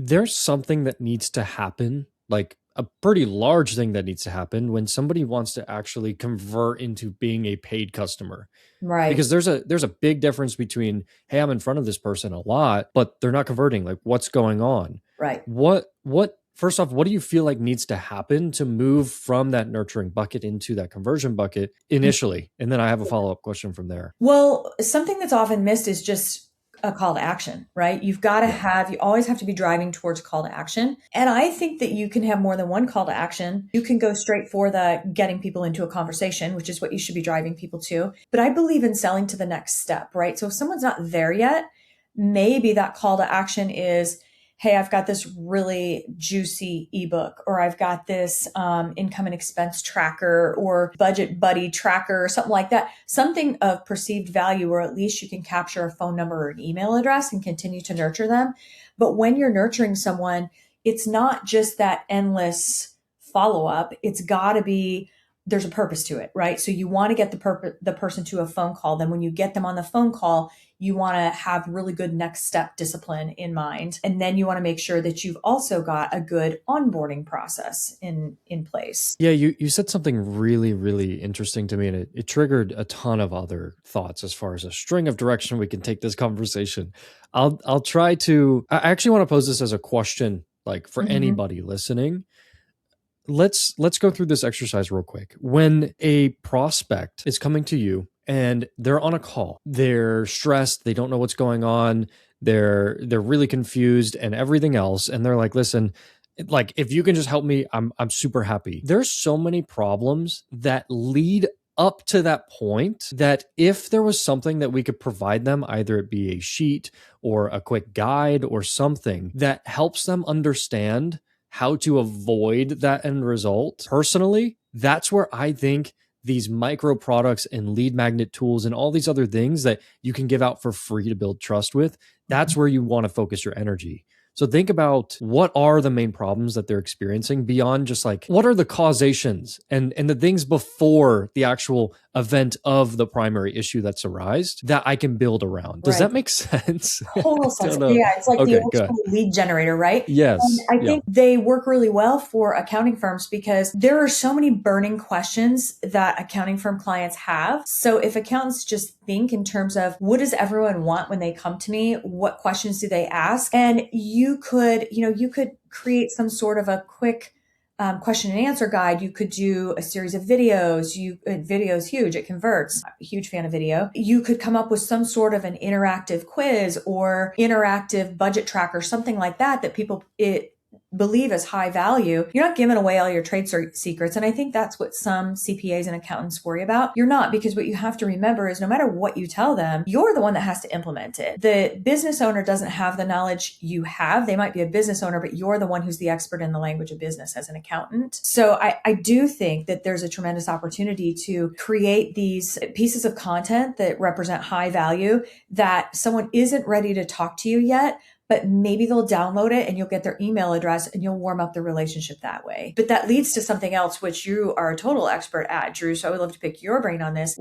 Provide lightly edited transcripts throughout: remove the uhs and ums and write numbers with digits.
there's something that needs to happen, like a pretty large thing that needs to happen when somebody wants to actually convert into being a paid customer. Right. Because there's a big difference between, hey, I'm in front of this person a lot, but they're not converting. Like, what's going on? Right. What first off, what do you feel like needs to happen to move from that nurturing bucket into that conversion bucket initially? And then I have a follow-up question from there. Well, something that's often missed is just a call to action, right? Yeah. You always have to be driving towards call to action. And I think that you can have more than one call to action. You can go straight for the getting people into a conversation, which is what you should be driving people to. But I believe in selling to the next step, right? So if someone's not there yet, maybe that call to action is, hey, I've got this really juicy ebook, or I've got this income and expense tracker or budget buddy tracker or something like that, something of perceived value, or at least you can capture a phone number or an email address and continue to nurture them. But when you're nurturing someone, it's not just that endless follow up. It's got to be, there's a purpose to it, right? So you want to get the person to a phone call. Then when you get them on the phone call, you want to have really good next step discipline in mind. And then you want to make sure that you've also got a good onboarding process in place. Yeah, you said something really, really interesting to me, and it triggered a ton of other thoughts as far as a string of direction we can take this conversation. I'll try to. I actually want to pose this as a question, like for Mhm. anybody listening. Let's go through this exercise real quick. When a prospect is coming to you and they're on a call, they're stressed, they don't know what's going on, they're really confused and everything else, and they're like, listen, like if you can just help me, I'm super happy. There's so many problems that lead up to that point that if there was something that we could provide them, either it be a sheet or a quick guide or something that helps them understand how to avoid that end result personally, that's where I think these micro products and lead magnet tools and all these other things that you can give out for free to build trust with, that's where you want to focus your energy. So think about what are the main problems that they're experiencing beyond just like what are the causations and the things before the actual event of the primary issue that's arised that I can build around. Does Right. that make sense? Total I sense. don't know. Yeah, it's like the Okay, old good. school lead generator, right? And Yes. I Yeah. think they work really well for accounting firms because there are so many burning questions that accounting firm clients have. So if accountants just think in terms of what does everyone want when they come to me? What questions do they ask? And you could create some sort of a quick question and answer guide. You could do a series of videos. Video is huge. It converts. I'm a huge fan of video. You could come up with some sort of an interactive quiz or interactive budget tracker, something like that, that people believe is high value. You're not giving away all your trade secrets. And I think that's what some CPAs and accountants worry about. You're not, because what you have to remember is no matter what you tell them, you're the one that has to implement it. The business owner doesn't have the knowledge you have. They might be a business owner, but you're the one who's the expert in the language of business as an accountant. So I do think that there's a tremendous opportunity to create these pieces of content that represent high value that someone isn't ready to talk to you yet, but maybe they'll download it and you'll get their email address and you'll warm up the relationship that way. But that leads to something else, which you are a total expert at, Drew. So I would love to pick your brain on this.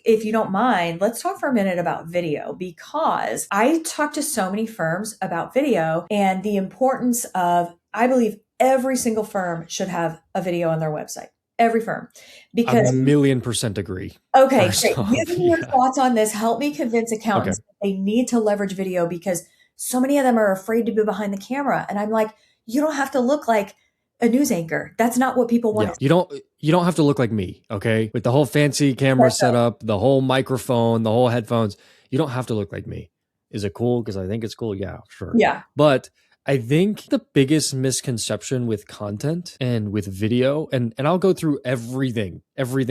If you don't mind, let's talk for a minute about video, because I talk to so many firms about video and the importance of, I believe every single firm should have a video on their website. Every firm. A Because, million percent agree. okay, First great. off, Give me your yeah. thoughts on this. Help me convince Okay. accountants that they need to leverage video, because so many of them are afraid to be behind the camera. And I'm like, you don't have to look like a news anchor. That's not what people want Yeah. to You don't have to look like me, okay? With the whole fancy camera see. setup, the whole microphone, the whole headphones. You don't have to look like me. Is it cool? Because I think it's cool. Yeah, sure. Yeah. But I think the biggest misconception with content and with video, and I'll go through everything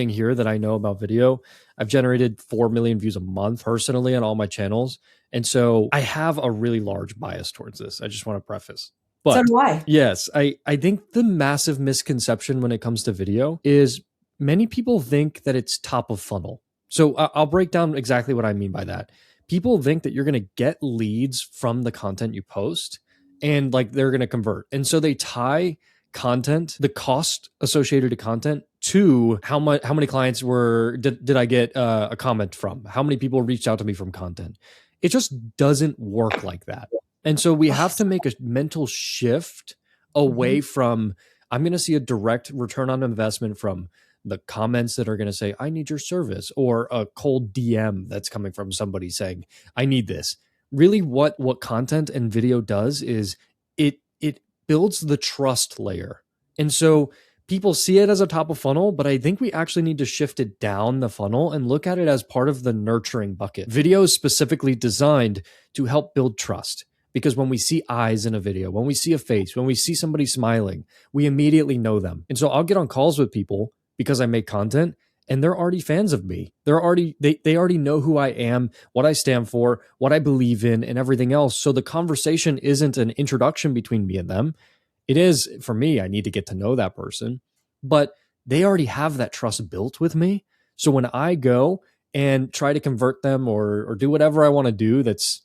here that I know about video. I've generated 4 million views a month personally on all my channels. And so I have a really large bias towards this. I just want to preface. So But do I. yes, I think the massive misconception when it comes to video is many people think that it's top of funnel. So I'll break down exactly what I mean by that. People think that you're going to get leads from the content you post and like they're going to convert. And so they tie content, the cost associated to content, to how many clients did I get a comment from? How many people reached out to me from content? It just doesn't work like that. And so we have to Awesome. make a mental shift away Mhm. from, I'm going to see a direct return on investment from the comments that are going to say, I need your service, or a cold DM that's coming from somebody saying, I need this. Really, what content and video does is it builds the trust layer. And so people see it as a top of funnel, but I think we actually need to shift it down the funnel and look at it as part of the nurturing bucket. Video is specifically designed to help build trust, because when we see eyes in a video, when we see a face, when we see somebody smiling, we immediately know them. And so I'll get on calls with people because I make content and they're already fans of me. They already know who I am, what I stand for, what I believe in, and everything else. So the conversation isn't an introduction between me and them. It is, for me, I need to get to know that person, but they already have that trust built with me. So when I go and try to convert them or do whatever I want to do that's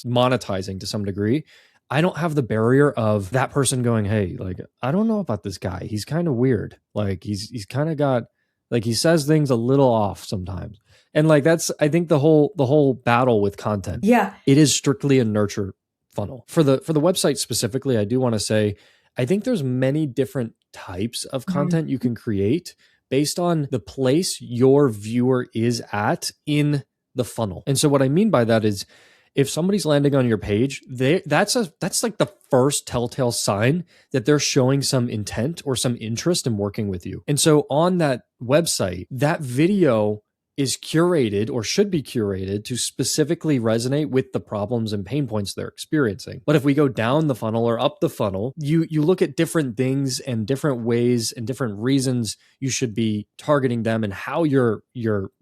monetizing to some degree, I don't have the barrier of that person going, "Hey, like I don't know about this guy. He's kind of weird. Like he's kind of got like he says things a little off sometimes." And like that's, I think, the whole battle with content. Yeah. It is strictly a nurture funnel. For the website specifically, I do want to say I think there's many different types of Mhm. content you can create based on the place your viewer is at in the funnel. And so what I mean by that is if somebody's landing on your page, that's like the first telltale sign that they're showing some intent or some interest in working with you. And so on that website, that video is curated or should be curated to specifically resonate with the problems and pain points they're experiencing. But if we go down the funnel or up the funnel, you look at different things and different ways and different reasons you should be targeting them and how you're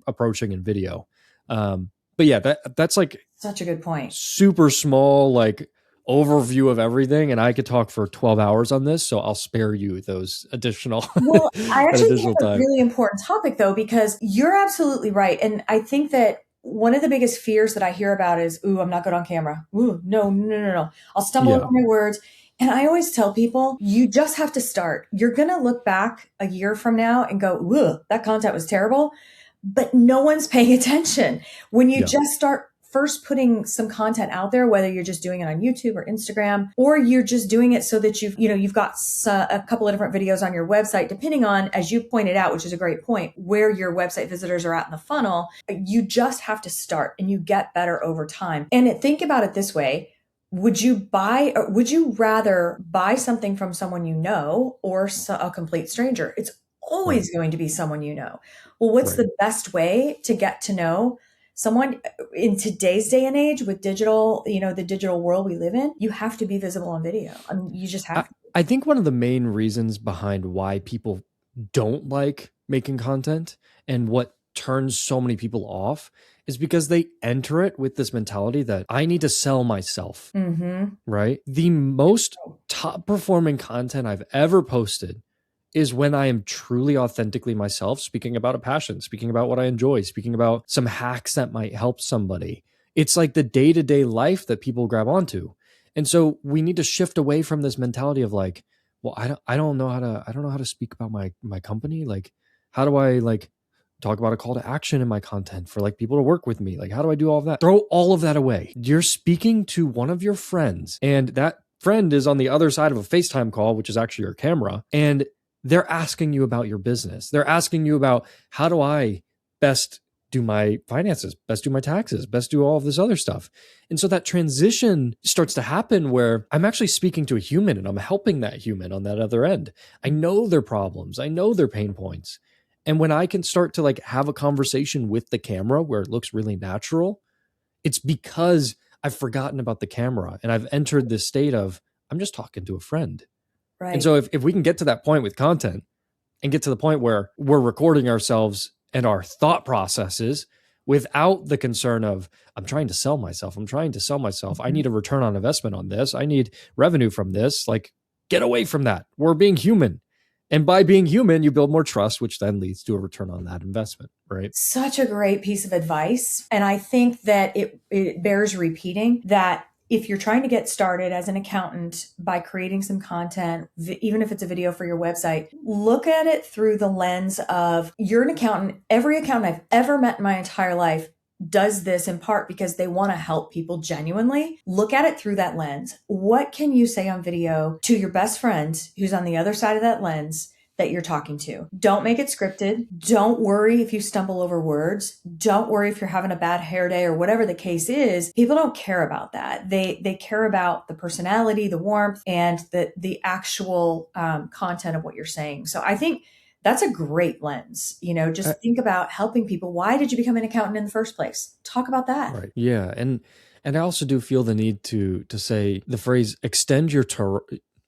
approaching in video. But yeah, that's like Such a good point. super small like overview of everything, and I could talk for 12 hours on this, so I'll spare you those additional Well, I that actually think additional it's a time. really important topic though, because you're absolutely right. And I think that one of the biggest fears that I hear about is, ooh, I'm not good on camera. Ooh, no, no, no, no. I'll stumble over Yeah. my words. And I always tell people, you just have to start. You're going to look back a year from now and go, ooh, that content was terrible, but no one's paying attention. When you Yeah. just start first putting some content out there, whether you're just doing it on YouTube or Instagram, or you're just doing it so that you've got a couple of different videos on your website, depending on, as you pointed out, which is a great point, where your website visitors are at in the funnel, you just have to start and you get better over time. And think about it this way. Would you buy, or would you rather buy something from someone you know or a complete stranger? It's Right. always going to be someone you know. Well, what's Right. the best way to get to know someone in today's day and age with digital, the digital world we live in? You have to be visible on video. I mean, you just I, have to. I think one of the main reasons behind why people don't like making content and what turns so many people off is because they enter it with this mentality that I need to sell myself, Mm-hmm. right? The most top performing content I've ever posted is when I am truly authentically myself, speaking about a passion, speaking about what I enjoy, speaking about some hacks that might help somebody. It's like the day to day life that people grab onto. And so we need to shift away from this mentality of like, well, I don't know how to speak about my company. Like, how do I like talk about a call to action in my content for like people to work with me? Like, how do I do all of that? Throw all of that away. You're speaking to one of your friends, and that friend is on the other side of a FaceTime call, which is actually your camera. And they're asking you about your business. They're asking you about how do I best do my finances, best do my taxes, best do all of this other stuff. And so that transition starts to happen where I'm actually speaking to a human and I'm helping that human on that other end. I know their problems, I know their pain points. And when I can start to like have a conversation with the camera where it looks really natural, it's because I've forgotten about the camera and I've entered this state of I'm just talking to a friend. And Right. so if we can get to that point with content and get to the point where we're recording ourselves and our thought processes without the concern of, I'm trying to sell myself. I'm trying to sell myself. I Mhm. need a return on investment on this. I need revenue from this. Like, get away from that. We're being human. And by being human, you build more trust, which then leads to a return on that investment, right? Such a great piece of advice. And I think that it bears repeating that if you're trying to get started as an accountant by creating some content, even if it's a video for your website, look at it through the lens of you're an accountant. Every accountant I've ever met in my entire life does this in part because they want to help people genuinely. Look at it through that lens. What can you say on video to your best friend who's on the other side of that lens that you're talking to? Don't make it scripted. Don't worry if you stumble over words. Don't worry if you're having a bad hair day or whatever the case is. People don't care about that. They care about the personality, the warmth, and the actual content of what you're saying. So I think that's a great lens. Just think about helping people. Why did you become an accountant in the first place? Talk about that. Right. Yeah. And I also do feel the need to say the phrase extend your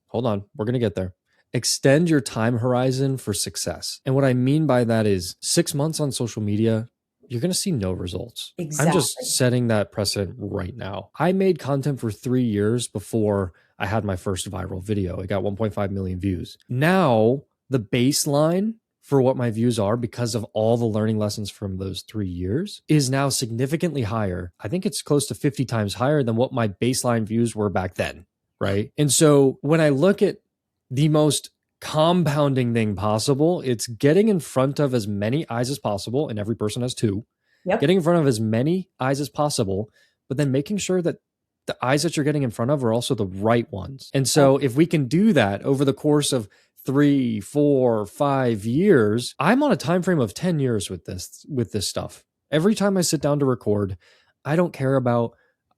hold on, we're going to get there. Extend your time horizon for success. And what I mean by that is 6 months on social media, you're going to see no results. Exactly. I'm just setting that precedent right now. I made content for 3 years before I had my first viral video. It got 1.5 million views. Now, the baseline for what my views are, because of all the learning lessons from those 3 years, is now significantly higher. I think it's close to 50 times higher than what my baseline views were back then, right? And so when I look at the most compounding thing possible, it's getting in front of as many eyes as possible, and every person has two. Yep. Getting in front of as many eyes as possible, but then making sure that the eyes that you're getting in front of are also the right ones. And so if we can do that over the course of 3, 4, 5 years, I'm on a time frame of 10 years with this stuff. Every time I sit down to record, I don't care about,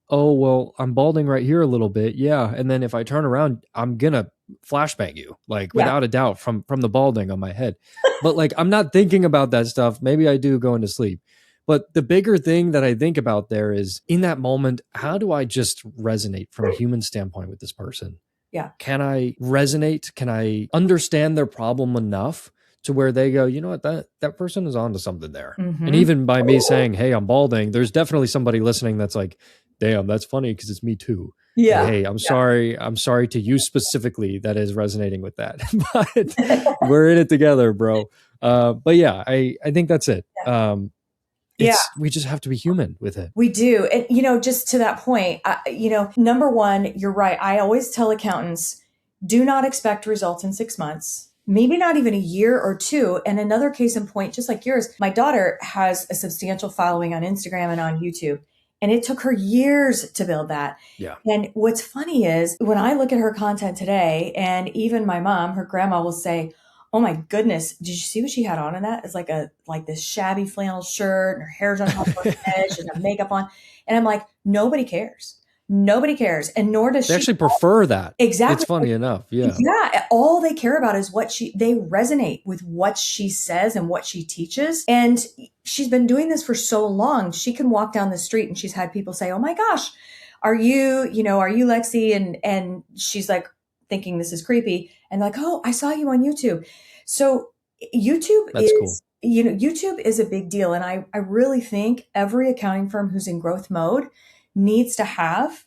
oh, well, I'm balding right here a little bit. Yeah. And then if I turn around, I'm going to flashbang you, like without a doubt, from the balding on my head. But like, I'm not thinking about that stuff. Maybe I do going to sleep. But the bigger thing that I think about there is, in that moment, how do I just resonate from a human standpoint with this person? Yeah. Can I resonate? Can I understand their problem enough to where they go, you know what, that person is onto something there. Mm-hmm. And even by me saying, hey, I'm balding, there's definitely somebody listening that's like, damn, that's funny because it's me too. Yeah. And, hey, I'm sorry to you specifically that is resonating with that. But we're in it together, bro. But yeah, I think that's it. We just have to be human with it. We do. And, just to that point, number one, you're right. I always tell accountants, do not expect results in 6 months, maybe not even a year or two. And another case in point, just like yours, my daughter has a substantial following on Instagram and on YouTube. And it took her years to build that. Yeah. And what's funny is when I look at her content today, and even my mom, her grandma, will say, oh my goodness, did you see what she had on in that? It's like this shabby flannel shirt, and her hair's on top of her head, she has makeup on. And I'm like, nobody cares. Nobody cares. And nor does they actually prefer that. Exactly. It's funny enough. Yeah. Yeah. All they care about is they resonate with what she says and what she teaches. And she's been doing this for so long. She can walk down the street and she's had people say, oh my gosh, are you Lexi? And she's like thinking this is creepy. And like, oh, I saw you on YouTube. So YouTube That's cool. YouTube is a big deal. And I really think every accounting firm who's in growth mode needs to have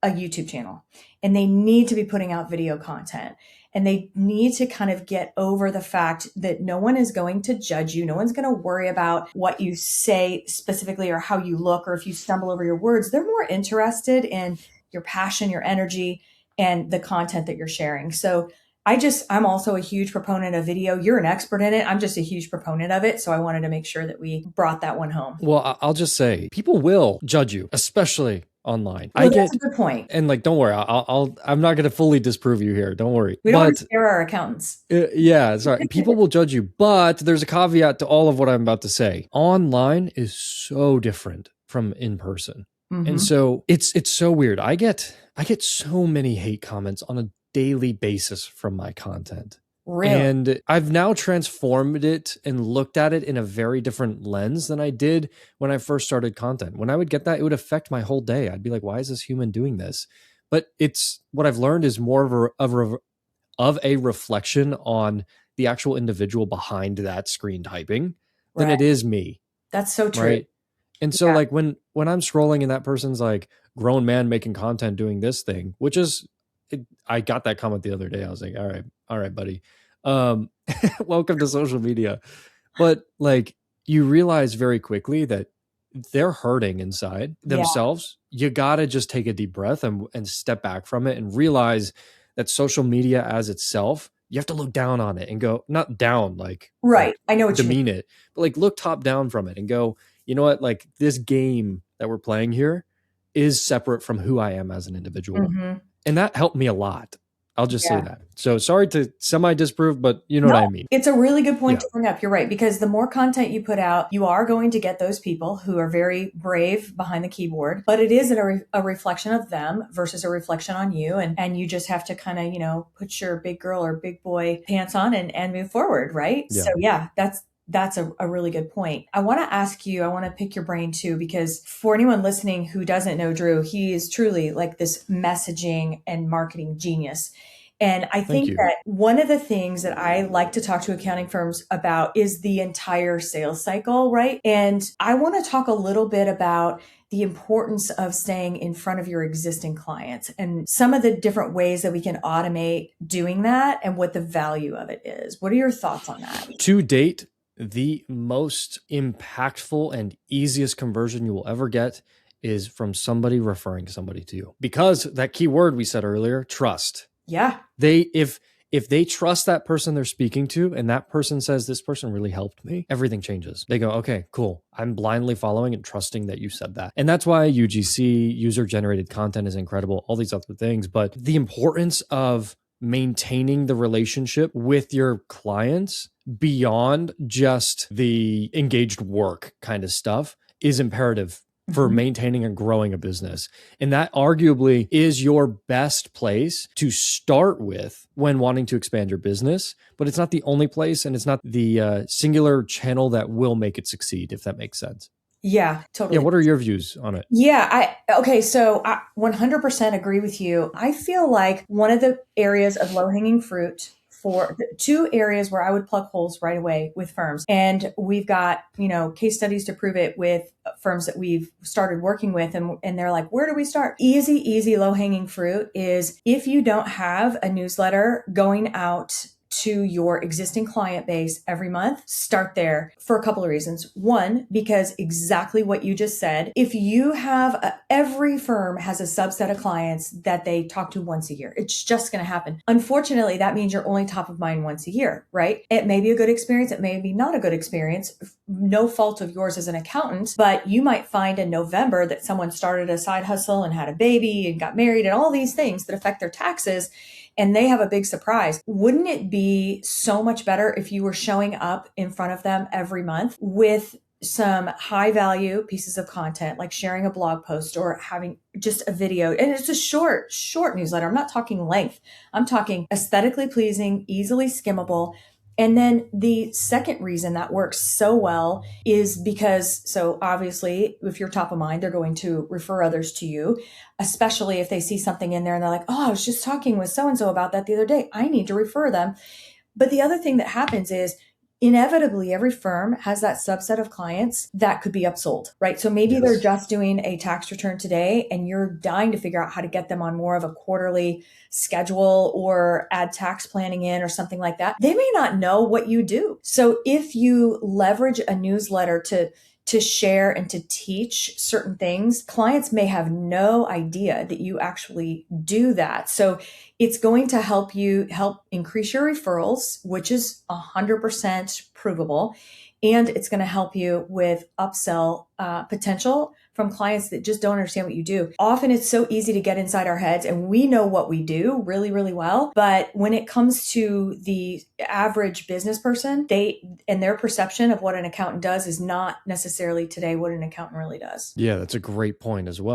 a YouTube channel, and they need to be putting out video content, and they need to kind of get over the fact that no one is going to judge you. No one's going to worry about what you say specifically or how you look, or if you stumble over your words. They're more interested in your passion, your energy, and the content that you're sharing. So I'm also a huge proponent of video. You're an expert in it. I'm just a huge proponent of it. So I wanted to make sure that we brought that one home. Well, I'll just say people will judge you, especially online. Well, that's a good point. And like, don't worry, I'm not going to fully disprove you here. Don't worry. We don't want to scare our accountants. Yeah, sorry. People will judge you, but there's a caveat to all of what I'm about to say. Online is so different from in person. Mm-hmm. And so it's so weird. I get so many hate comments on a daily basis from my content. Really? And I've now transformed it and looked at it in a very different lens than I did when I first started content. When I would get that, it would affect my whole day. I'd be like, why is this human doing this? But it's what I've learned is more of a reflection on the actual individual behind that screen typing than it is me. That's so true. Right? And so like when I'm scrolling and that person's like, grown man making content doing this thing, which is, I got that comment the other day. I was like, all right, buddy. Welcome to social media. But like, you realize very quickly that they're hurting inside themselves. You got to just take a deep breath and step back from it and realize that social media as itself, you have to look down on it and go, not down, like, right. I know what you mean. Demean it, but like look top down from it and go, you know what, like this game that we're playing here is separate from who I am as an individual. Mm-hmm. And that helped me a lot. I'll just say Yeah. that. So sorry to semi disprove, but you know No, what I mean. it's a really good point Yeah. to bring up. You're right, because the more content you put out, you are going to get those people who are very brave behind the keyboard, but it is a reflection of them versus a reflection on you. And you just have to kind of, put your big girl or big boy pants on and move forward. Right. Yeah. So yeah, that's a really good point. I want to ask you, I want to pick your brain too, because for anyone listening who doesn't know Drew, he is truly like this messaging and marketing genius. And I Thank think you. that one of the things that I like to talk to accounting firms about is the entire sales cycle, right? And I want to talk a little bit about the importance of staying in front of your existing clients and some of the different ways that we can automate doing that and what the value of it is. What are your thoughts on that? To date, the most impactful and easiest conversion you will ever get is from somebody referring somebody to you. Because that key word we said earlier, trust. Yeah. If they trust that person they're speaking to and that person says, this person really helped me, everything changes. They go, okay, cool. I'm blindly following and trusting that you said that. And that's why UGC, user generated content, is incredible, all these other things. But the importance of maintaining the relationship with your clients beyond just the engaged work kind of stuff is imperative for maintaining and growing a business. And that arguably is your best place to start with when wanting to expand your business, but it's not the only place, and it's not the singular channel that will make it succeed, if that makes sense. Yeah, Yeah. totally. What are your views on it? Yeah, so I 100% agree with you. I feel like one of the areas of low-hanging fruit for the two areas where I would plug holes right away with firms. And we've got, case studies to prove it with firms that we've started working with, and they're like, where do we start? Easy, low-hanging fruit is if you don't have a newsletter going out to your existing client base every month, start there for a couple of reasons. One, because exactly what you just said, if you have every firm has a subset of clients that they talk to once a year, it's just going to happen. Unfortunately, that means you're only top of mind once a year, right? It may be a good experience. It may be not a good experience. No fault of yours as an accountant, but you might find in November that someone started a side hustle and had a baby and got married and all these things that affect their taxes, and they have a big surprise. Wouldn't it be so much better if you were showing up in front of them every month with some high value pieces of content, like sharing a blog post or having just a video? And it's a short newsletter. I'm not talking length. I'm talking aesthetically pleasing, easily skimmable. And then the second reason that works so well is because, so obviously, if you're top of mind, they're going to refer others to you, especially if they see something in there and they're like, oh, I was just talking with so-and-so about that the other day. I need to refer them. But the other thing that happens is inevitably every firm has that subset of clients that could be upsold, right? So maybe they're just doing a tax return today and you're dying to figure out how to get them on more of a quarterly schedule or add tax planning in or something like that. They may not know what you do. So if you leverage a newsletter to share and to teach certain things, clients may have no idea that you actually do that. So it's going to help increase your referrals, which is 100% provable. And it's going to help you with upsell potential from clients that just don't understand what you do. Often it's so easy to get inside our heads and we know what we do really, really well. But when it comes to the average business person, their perception of what an accountant does is not necessarily today what an accountant really does. Yeah, that's a great point as well.